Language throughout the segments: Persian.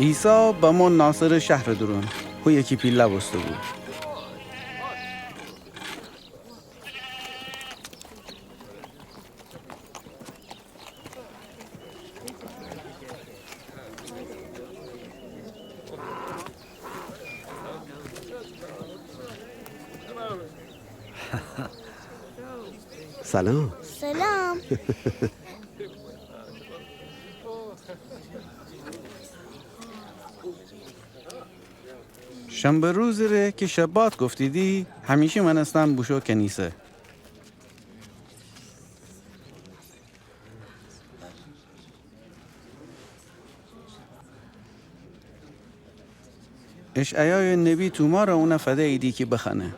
عیسی به ما ناصر شهر درون هو یکی پیله بسته بود. سلام. سلام. شنبه روز ره که شبات گفتیدی همیشه من استم بوشو کنیسه. اشعیای نبی تو ما را اون فده ایدی که بخنه.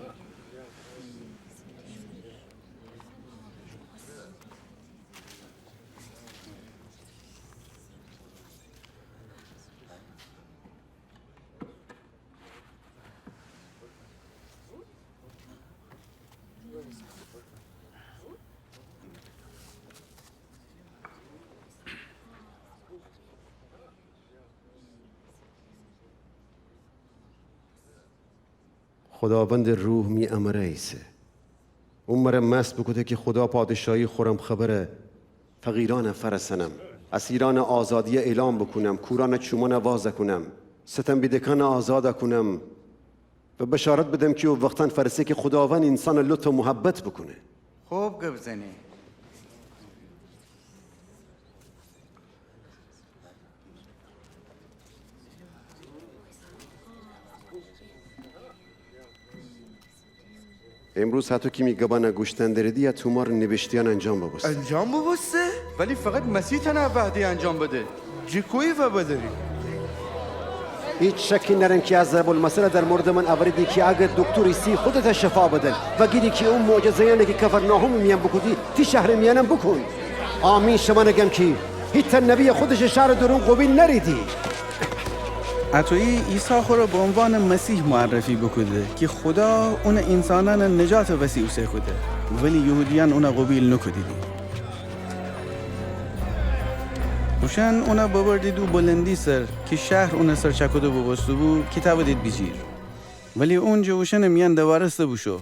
خداوند روح می امره ایسه اون مره مست بکده که خدا پادشاهی خورم خبره فقیران فرسنم اسیران آزادی اعلام بکنم کوران چومان واز کنم ستم بیدکان آزاد کنم و بشارت بدم که او وقتاً فرسه که خداوند انسان لطف و محبت بکنه. خوب گفت امروز حتی که میگه با نگوشتن دردی یا تومار نوشتیان انجام ببسته. انجام ببسته؟ ولی فقط مسیح تنها وحدی انجام بده. جیکوی و بداری. هیچ شکی نرن که از المسئله در مورد من اوریدی که اگر دکتر سی خودت شفا بدن و گیری که اون معجزه‌ای که کفرناهم میان بکودی تی شهر میانم بکن. آمین. شما نگم که هیچ نبی خودش شهر درون قوی نریدی. اتویی عیسی خورا به عنوان مسیح معرفی بکده که خدا اون انسانان نجات وسیع سه کده ولی یهودیان اون قبیل نکدیدی. وشن اونا ببردید و بلندی سر که شهر اون سر چکده ببستو بود کتاب دید بیجیر ولی اونجا وشن میان دوارسته بوشو